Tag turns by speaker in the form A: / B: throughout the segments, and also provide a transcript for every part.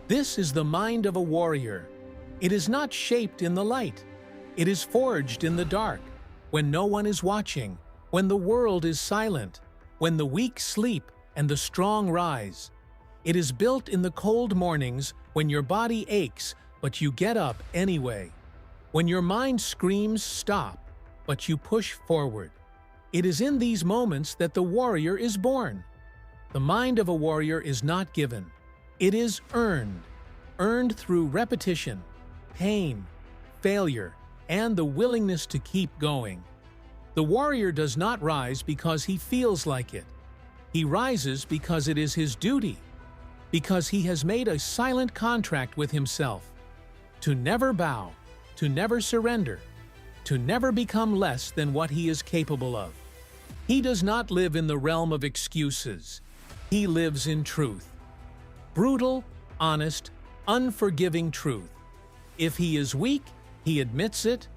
A: This is the mind of a warrior. It is not shaped in the light. It is forged in the dark, when no one is watching, when the world is silent, when the weak sleep and the strong rise. It is built in the cold mornings when your body aches, but you get up anyway. When your mind screams stop, but you push forward. It is in these moments that the warrior is born. The mind of a warrior is not given. It is earned. Earned through repetition, pain, failure, and the willingness to keep going. The warrior does not rise because he feels like it. He rises because it is his duty, because he has made a silent contract with himself, to never bow, to never surrender, to never become less than what he is capable of. He does not live in the realm of excuses. He lives in truth. Brutal, honest, unforgiving truth. If he is weak, he admits it.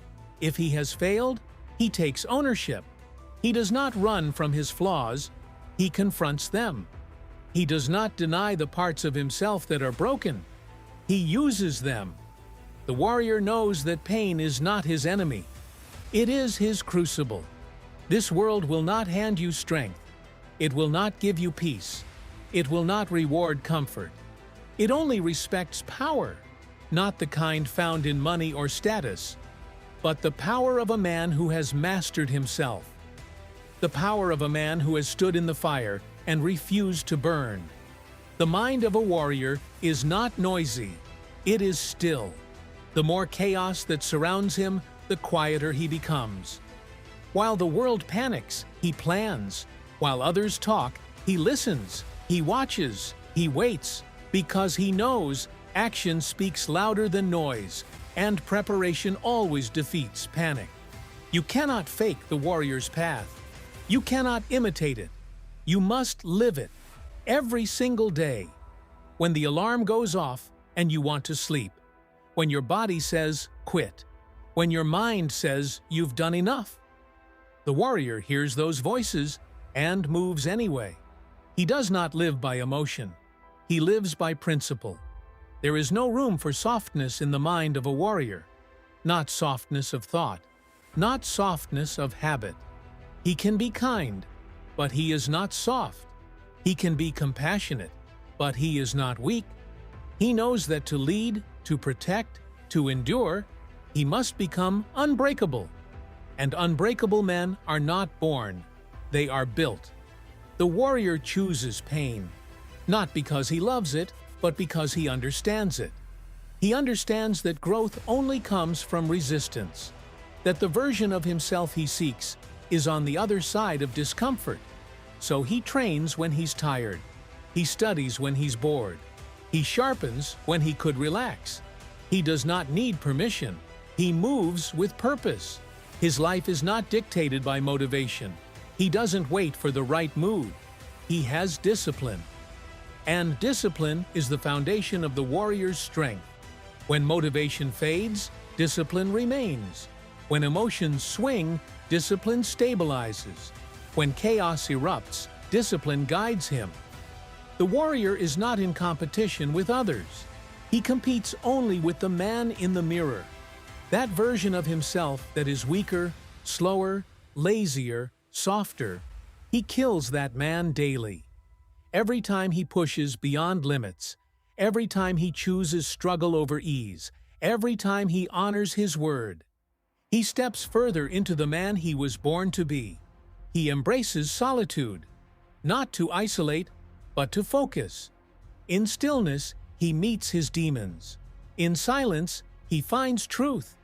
A: If he has failed, he takes ownership. He does not run from his flaws. He confronts them. He does not deny the parts of himself that are broken. He uses them. The warrior knows that pain is not his enemy. It is his crucible. This world will not hand you strength. It will not give you peace. It will not reward comfort. It only respects power, not the kind found in money or status, but the power of a man who has mastered himself. The power of a man who has stood in the fire and refused to burn. The mind of a warrior is not noisy. It is still. The more chaos that surrounds him, the quieter he becomes. While the world panics, he plans. While others talk, he listens. He watches. He waits. Because he knows action speaks louder than noise, and preparation always defeats panic. You cannot fake the warrior's path. You cannot imitate it. You must live it, every single day. When the alarm goes off and you want to sleep. When your body says, quit. When your mind says, you've done enough. The warrior hears those voices and moves anyway. He does not live by emotion. He lives by principle. There is no room for softness in the mind of a warrior. Not softness of thought. Not softness of habit. He can be kind, but he is not soft. He can be compassionate, but he is not weak. He knows that to lead, to protect, to endure, he must become unbreakable. And unbreakable men are not born. They are built. The warrior chooses pain, not because he loves it, but because he understands it. He understands that growth only comes from resistance, that the version of himself he seeks is on the other side of discomfort. So he trains when he's tired. He studies when he's bored. He sharpens when he could relax. He does not need permission. He moves with purpose. His life is not dictated by motivation. He doesn't wait for the right mood. He has discipline. And discipline is the foundation of the warrior's strength. When motivation fades, discipline remains. When emotions swing, discipline stabilizes. When chaos erupts, discipline guides him. The warrior is not in competition with others. He competes only with the man in the mirror. That version of himself that is weaker, slower, lazier, softer. He kills that man daily. Every time he pushes beyond limits, every time he chooses struggle over ease, every time he honors his word, he steps further into the man he was born to be. He embraces solitude, not to isolate, but to focus. In stillness, he meets his demons. In silence, he finds truth.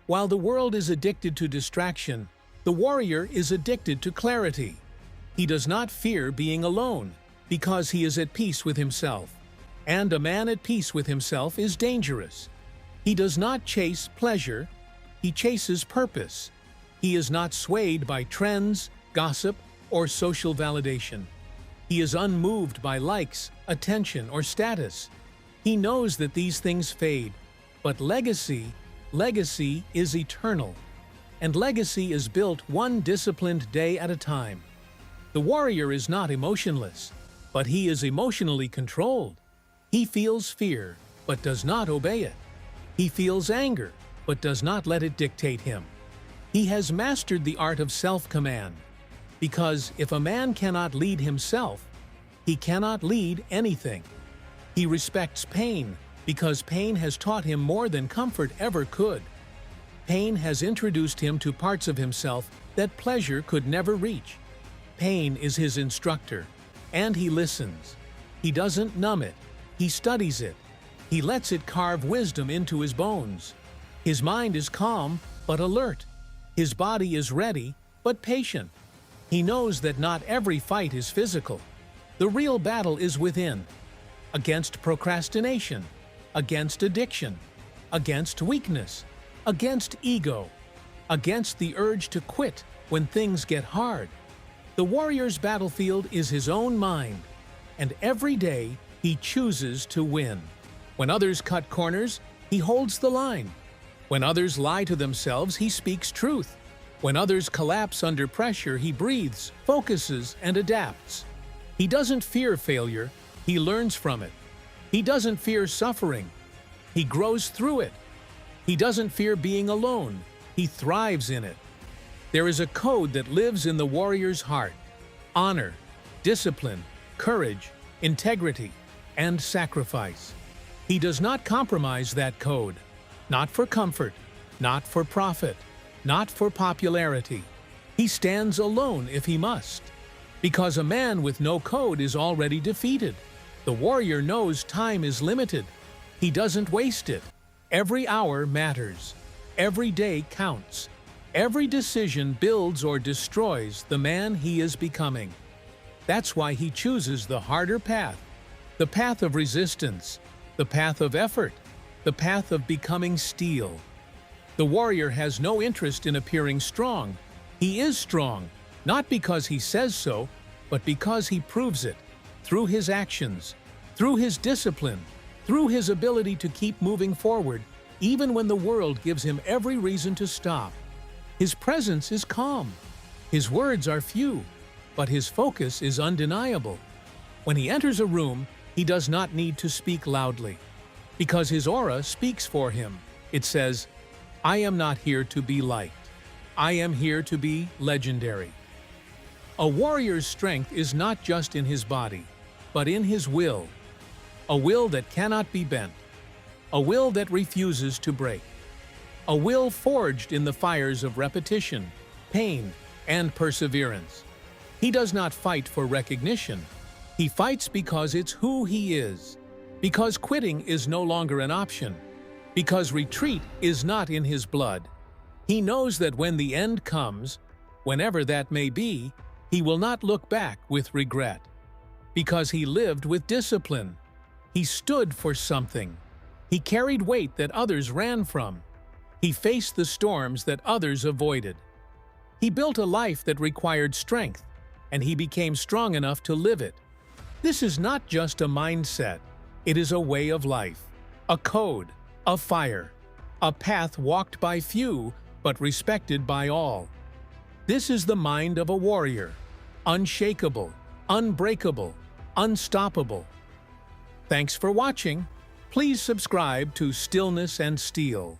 A: While the world is addicted to distraction, the warrior is addicted to clarity. He does not fear being alone, because he is at peace with himself. And a man at peace with himself is dangerous. He does not chase pleasure, he chases purpose. He is not swayed by trends, gossip, or social validation. He is unmoved by likes, attention, or status. He knows that these things fade, but legacy is eternal. And legacy is built one disciplined day at a time. The warrior is not emotionless, but he is emotionally controlled. He feels fear, but does not obey it. He feels anger, but does not let it dictate him. He has mastered the art of self-command, because if a man cannot lead himself, he cannot lead anything. He respects pain, because pain has taught him more than comfort ever could. Pain has introduced him to parts of himself that pleasure could never reach. Pain is his instructor, and he listens. He doesn't numb it, he studies it. He lets it carve wisdom into his bones. His mind is calm, but alert. His body is ready, but patient. He knows that not every fight is physical. The real battle is within, against procrastination, against addiction, against weakness, against ego, against the urge to quit when things get hard. The warrior's battlefield is his own mind, and every day he chooses to win. When others cut corners, he holds the line. When others lie to themselves, he speaks truth. When others collapse under pressure, he breathes, focuses, and adapts. He doesn't fear failure, he learns from it. He doesn't fear suffering, he grows through it. He doesn't fear being alone, he thrives in it. There is a code that lives in the warrior's heart: honor, discipline, courage, integrity, and sacrifice. He does not compromise that code, not for comfort, not for profit, not for popularity. He stands alone if he must, because a man with no code is already defeated. The warrior knows time is limited. He doesn't waste it. Every hour matters. Every day counts. Every decision builds or destroys the man he is becoming. That's why he chooses the harder path, the path of resistance, the path of effort, the path of becoming steel. The warrior has no interest in appearing strong. He is strong, not because he says so, but because he proves it, through his actions, through his discipline, through his ability to keep moving forward, even when the world gives him every reason to stop. His presence is calm. His words are few, but his focus is undeniable. When he enters a room, he does not need to speak loudly, because his aura speaks for him. It says, "I am not here to be liked. I am here to be legendary." A warrior's strength is not just in his body, but in his will. A will that cannot be bent. A will that refuses to break. A will forged in the fires of repetition, pain, and perseverance. He does not fight for recognition. He fights because it's who he is. Because quitting is no longer an option. Because retreat is not in his blood. He knows that when the end comes, whenever that may be, he will not look back with regret. Because he lived with discipline. He stood for something. He carried weight that others ran from. He faced the storms that others avoided. He built a life that required strength, and he became strong enough to live it. This is not just a mindset. It is a way of life, a code, a fire, a path walked by few but respected by all. This is the mind of a warrior, unshakable, unbreakable, unstoppable. Thanks for watching. Please subscribe to Stillness and Steel.